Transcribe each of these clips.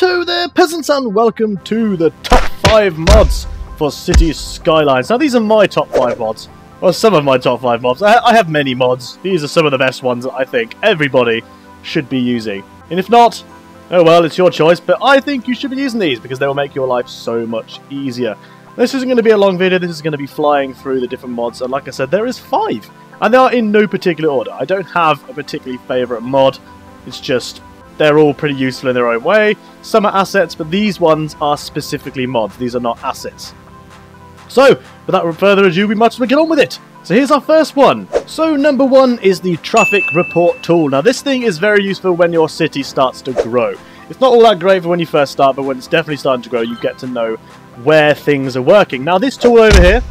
Righto there, peasants, and welcome to the top 5 mods for City Skylines. Now, these are my top 5 mods. Well, some of my top 5 mods. I have many mods. These are some of the best ones that I think everybody should be using. And if not, oh well, it's your choice, but I think you should be using these because they will make your life so much easier. This isn't going to be a long video, this is going to be flying through the different mods, and like I said, there is 5. And they are in no particular order. I don't have a particularly favourite mod, it's just they're all pretty useful in their own way. Some are assets, but these ones are specifically mods. These are not assets. So, without further ado, we might as well get on with it. So here's our first one. So number 1 is the traffic report tool. Now this thing is very useful when your city starts to grow. It's not all that great for when you first start, but when it's definitely starting to grow, you get to know where things are working. Now this tool over here,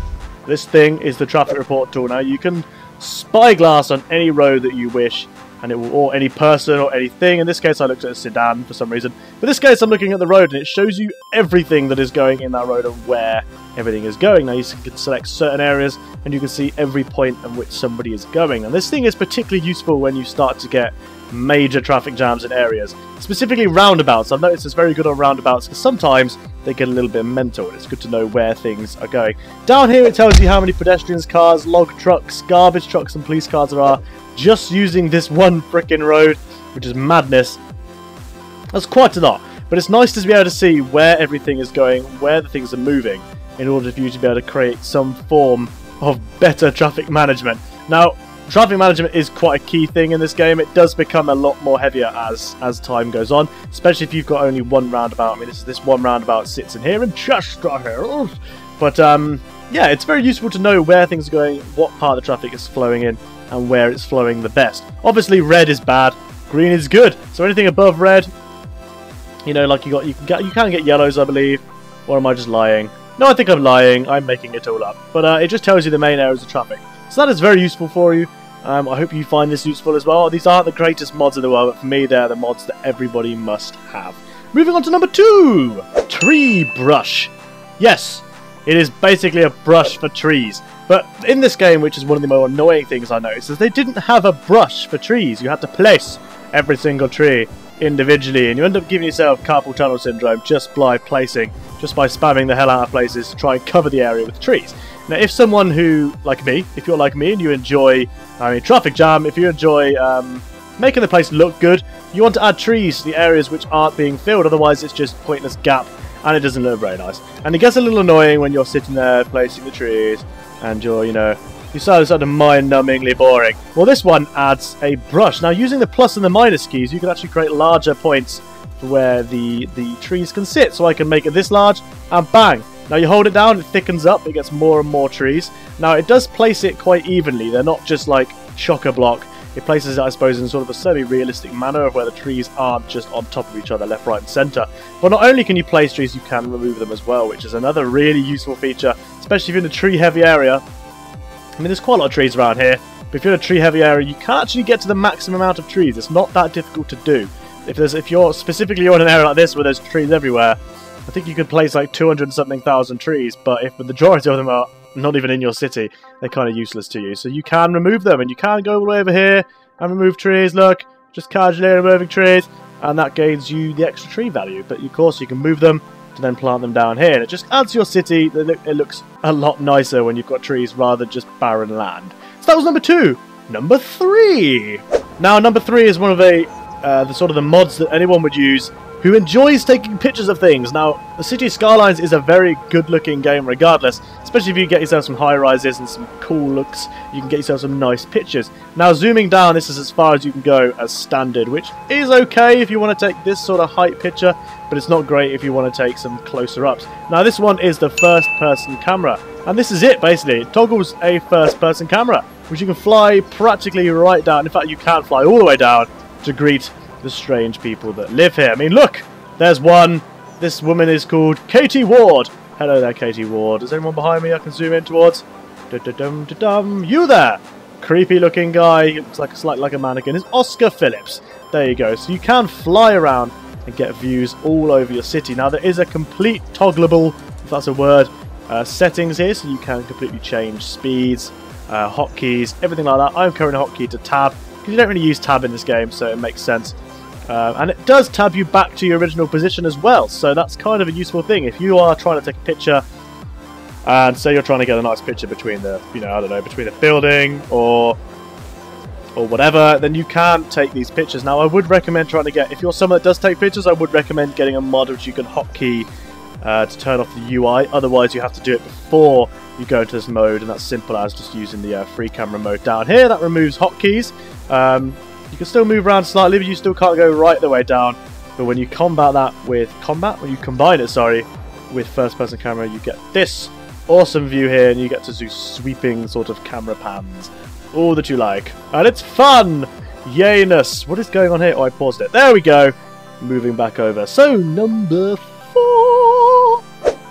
this thing is the traffic report tool. Now you can spyglass on any road that you wish, and it will, or any person or anything. In this case I looked at a sedan for some reason, but in this case I'm looking at the road and it shows you everything that is going in that road and where everything is going. Now you can select certain areas and you can see every point at which somebody is going, and this thing is particularly useful when you start to get major traffic jams in areas, specifically roundabouts. I've noticed it's very good on roundabouts because sometimes they get a little bit mental and it's good to know where things are going. Down here it tells you how many pedestrians, cars, log trucks, garbage trucks and police cars there are just using this one frickin' road, which is madness. That's quite a lot, but it's nice to be able to see where everything is going, where the things are moving, in order for you to be able to create some form of better traffic management. Now, traffic management is quite a key thing in this game. It does become a lot more heavier as time goes on, especially if you've got only one roundabout. I mean, this one roundabout sits in here and just here. But yeah, it's very useful to know where things are going, what part of the traffic is flowing in, and where it's flowing the best. Obviously, red is bad, green is good. So anything above red, you know, like you can get yellows, I believe. Or am I just lying? No, I think I'm lying. I'm making it all up. But it just tells you the main areas of traffic. So that is very useful for you. I hope you find this useful as well. These aren't the greatest mods in the world, but for me, they're the mods that everybody must have. Moving on to number 2, tree brush. Yes, it is basically a brush for trees. But in this game, which is one of the more annoying things I noticed, is they didn't have a brush for trees. You had to place every single tree individually, and you end up giving yourself carpal tunnel syndrome just by placing, just by spamming the hell out of places to try and cover the area with trees. Now, if someone who, like me, if you're like me and you enjoy, traffic jam, if you enjoy making the place look good, you want to add trees to the areas which aren't being filled, otherwise it's just a pointless gap and it doesn't look very nice. And it gets a little annoying when you're sitting there placing the trees and you're, you sound sort of mind-numbingly boring. Well, this one adds a brush. Now, using the plus and the minus keys, you can actually create larger points for where the trees can sit. So I can make it this large, and bang! Now you hold it down, it thickens up, it gets more and more trees. Now, it does place it quite evenly. They're not just like chock-a-block. It places it, I suppose, in sort of a semi-realistic manner of where the trees aren't just on top of each other, left, right, and centre. But not only can you place trees, you can remove them as well, which is another really useful feature, especially if you're in a tree-heavy area. I mean, there's quite a lot of trees around here, but if you're in a tree-heavy area, you can actually get to the maximum amount of trees. It's not that difficult to do. If you're specifically in an area like this where there's trees everywhere, I think you could place like 200-something thousand trees, but if the majority of them are not even in your city, they're kind of useless to you. So you can remove them, and you can go all the way over here and remove trees. Look, just casually removing trees, and that gains you the extra tree value. But of course, you can move them to then plant them down here, and it just adds to your city. It looks a lot nicer when you've got trees rather than just barren land. So that was number 2. Number 3. Now, number 3 is one of the sort of the mods that anyone would use who enjoys taking pictures of things. Now, the City Skylines is a very good-looking game regardless, especially if you get yourself some high-rises and some cool looks, you can get yourself some nice pictures. Now, zooming down, this is as far as you can go as standard, which is okay if you want to take this sort of height picture, but it's not great if you want to take some closer-ups. Now, this one is the first-person camera, and this is it, basically. It toggles a first-person camera, which you can fly practically right down. In fact, you can fly all the way down to greet the strange people that live here. I mean, look, there's one. This woman is called Katie Ward. Hello there, Katie Ward. Is anyone behind me I can zoom in towards? You there! Creepy looking guy. He looks like slightly like a mannequin. It's Oscar Phillips. There you go. So you can fly around and get views all over your city. Now, there is a complete toggleable, if that's a word, settings here, so you can completely change speeds, hotkeys, everything like that. I'm currently hotkey to tab, because you don't really use tab in this game, so it makes sense. And it does tab you back to your original position as well, so that's kind of a useful thing. If you are trying to take a picture, and say you're trying to get a nice picture between the, you know, I don't know, between a building or whatever, then you can take these pictures. Now, I would recommend trying to get, if you're someone that does take pictures, I would recommend getting a mod which you can hotkey to turn off the UI. Otherwise, you have to do it before you go into this mode, and that's simple as just using the free camera mode down here. That removes hotkeys. You can still move around slightly, but you still can't go right the way down. But when you combine it, sorry, with first-person camera, you get this awesome view here, and you get to do sweeping sort of camera pans, all that you like, and it's fun. Yayness! What is going on here? Oh, I paused it. There we go. Moving back over. So number 4.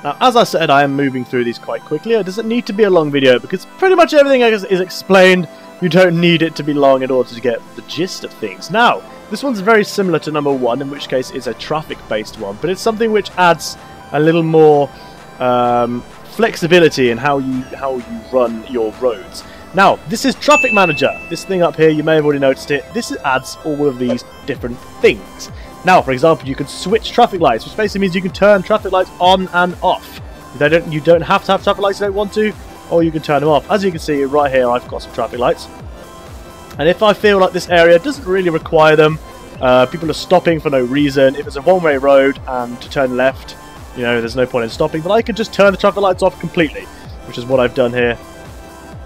Now, as I said, I am moving through these quite quickly. It doesn't need to be a long video because pretty much everything is explained. You don't need it to be long in order to get the gist of things. Now, this one's very similar to number 1, in which case it's a traffic-based one, but it's something which adds a little more flexibility in how you run your roads. Now, this is Traffic Manager. This thing up here, you may have already noticed it. This adds all of these different things. Now, for example, you can switch traffic lights, which basically means you can turn traffic lights on and off. You don't have to have traffic lights if you don't want to, or you can turn them off. As you can see right here, I've got some traffic lights. And if I feel like this area doesn't really require them, people are stopping for no reason, if it's a one-way road and to turn left, you know, there's no point in stopping, then I can just turn the traffic lights off completely, which is what I've done here.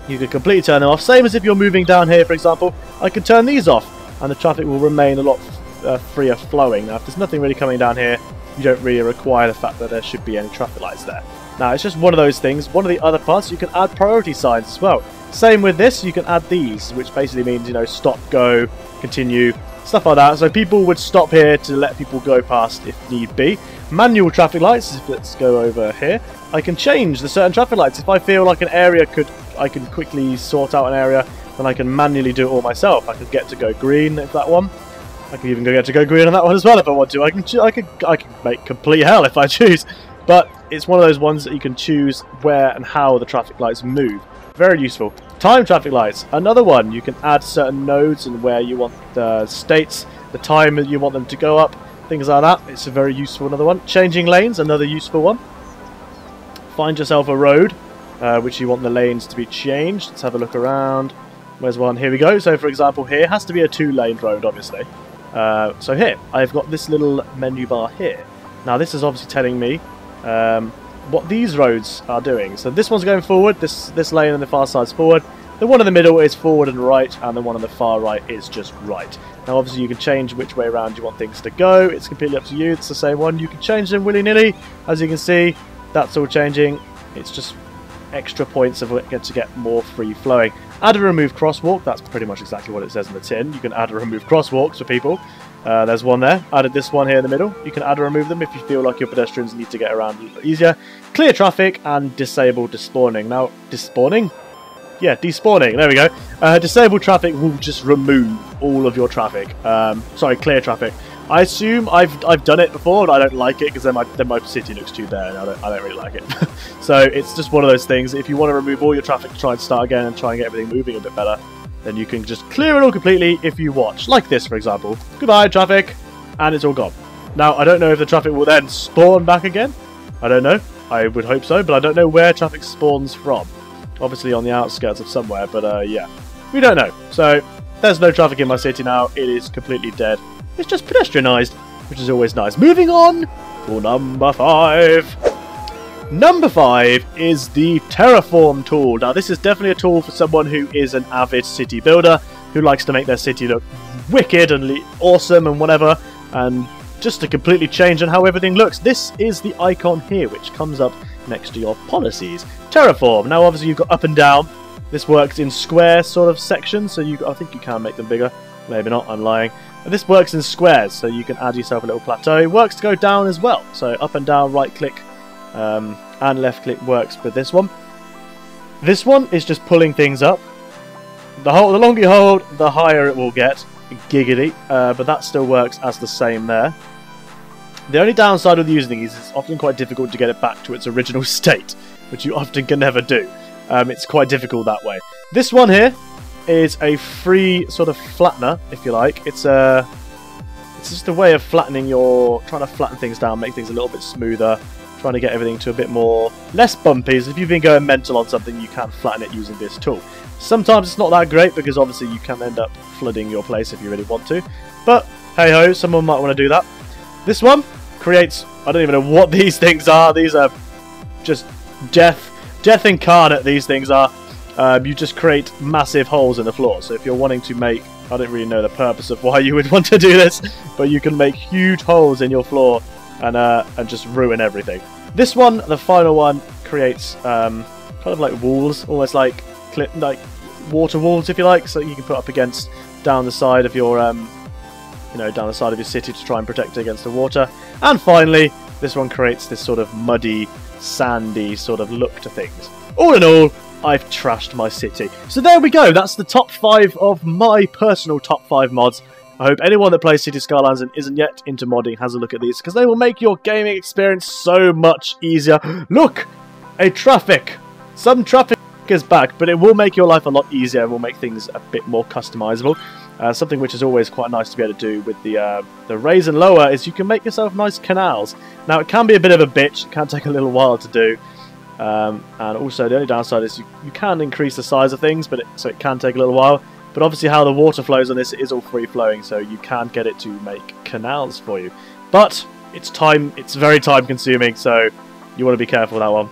You can completely turn them off. Same as if you're moving down here, for example, I can turn these off, and the traffic will remain a lot freer flowing. Now, if there's nothing really coming down here, you don't really require the fact that there should be any traffic lights there. Now, it's just one of those things. One of the other parts, you can add priority signs as well. Same with this, you can add these, which basically means, you know, stop, go, continue, stuff like that. So people would stop here to let people go past if need be. Manual traffic lights, let's go over here. I can change the certain traffic lights. If I feel like an area I can quickly sort out an area, then I can manually do it all myself. I can get to go green if that one. I can even get to go green on that one as well if I want to. I can make complete hell if I choose. But it's one of those ones that you can choose where and how the traffic lights move. Very useful. Time traffic lights, another one. You can add certain nodes and where you want the states, the time that you want them to go up, things like that. It's a very useful another one. Changing lanes, another useful one. Find yourself a road, which you want the lanes to be changed. Let's have a look around. Where's one? Here we go. So for example, here has to be a 2-lane road, obviously. So here, I've got this little menu bar here. Now this is obviously telling me what these roads are doing. So this one's going forward, this lane on the far side's forward, the one in the middle is forward and right, and the one on the far right is just right. Now obviously you can change which way around you want things to go, it's completely up to you, it's the same one, you can change them willy-nilly. As you can see, that's all changing, it's just extra points of it to get more free flowing. Add and remove crosswalk, that's pretty much exactly what it says in the tin. You can add and remove crosswalks for people. There's one there. Added this one here in the middle. You can add or remove them if you feel like your pedestrians need to get around a little easier. Clear traffic and disable despawning. Now, despawning? Yeah, despawning. There we go. Disable traffic will just remove all of your traffic. Sorry, clear traffic. I assume I've done it before, but I don't like it because then my city looks too bare, and I don't really like it. So it's just one of those things. If you want to remove all your traffic to try and start again and try and get everything moving a bit better, then you can just clear it all completely if you watch. Like this, for example. Goodbye, traffic. And it's all gone. Now, I don't know if the traffic will then spawn back again. I don't know. I would hope so, but I don't know where traffic spawns from. Obviously on the outskirts of somewhere, but yeah. We don't know. So, there's no traffic in my city now. It is completely dead. It's just pedestrianised, which is always nice. Moving on to number 5. Number 5 is the Terraform tool. Now this is definitely a tool for someone who is an avid city builder, who likes to make their city look wicked and awesome and whatever, and just to completely change on how everything looks. This is the icon here, which comes up next to your policies. Terraform. Now obviously you've got up and down. This works in square sort of sections, so I think you can make them bigger. Maybe not, I'm lying. But this works in squares, so you can add yourself a little plateau. It works to go down as well, so up and down, right click, and left click works for this one. This one is just pulling things up. The longer you hold, the higher it will get. Giggity. But that still works as the same there. The only downside with using these is it's often quite difficult to get it back to its original state, which you often can never do. It's quite difficult that way. This one here is a free sort of flattener, if you like. It's It's just a way of trying to flatten things down, make things a little bit smoother, trying to get everything to a bit less bumpy. So if you've been going mental on something, you can flatten it using this tool. Sometimes it's not that great because obviously you can end up flooding your place if you really want to. But hey ho, someone might want to do that. This one creates, I don't even know what these things are. These are just death incarnate, these things are. You just create massive holes in the floor. So if you're wanting to make, I don't really know the purpose of why you would want to do this, but you can make huge holes in your floor and just ruin everything. This one, the final one, creates kind of like walls, almost like water walls, if you like, so you can put up against down the side of your down the side of your city to try and protect it against the water. And finally, this one creates this sort of muddy, sandy sort of look to things. All in all, I've trashed my city. So there we go, that's the top 5 of my personal top 5 mods. I hope anyone that plays City Skylines and isn't yet into modding has a look at these, because they will make your gaming experience so much easier. Look! A traffic! Some traffic is back, but it will make your life a lot easier and will make things a bit more customizable. Something which is always quite nice to be able to do with the raise and lower is you can make yourself nice canals. Now it can be a bit of a bitch, it can take a little while to do. And also the only downside is you can increase the size of things, so it can take a little while. But obviously how the water flows on this, it is all free flowing, so you can get it to make canals for you. But it's very time consuming, so you want to be careful with that one.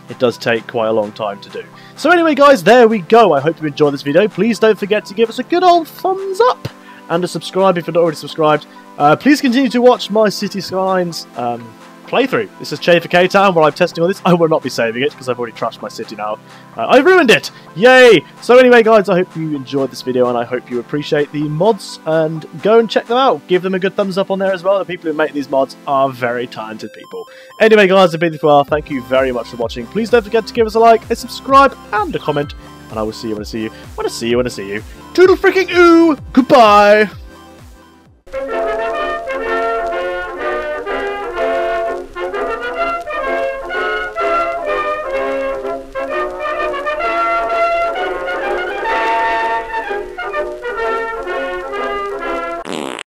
It does take quite a long time to do. So anyway guys, there we go. I hope you enjoyed this video. Please don't forget to give us a good old thumbs up and to subscribe if you're not already subscribed. Please continue to watch my City Skylines playthrough. This is Chayification, where I'm testing all this. I will not be saving it because I've already trashed my city now. I've ruined it! Yay! So anyway guys, I hope you enjoyed this video and I hope you appreciate the mods, and go and check them out. Give them a good thumbs up on there as well. The people who make these mods are very talented people. Anyway guys, I've been Well, thank you very much for watching. Please don't forget to give us a like, a subscribe, and a comment. And I will see you when I see you. When I see you. Toodle freaking ooh! Goodbye!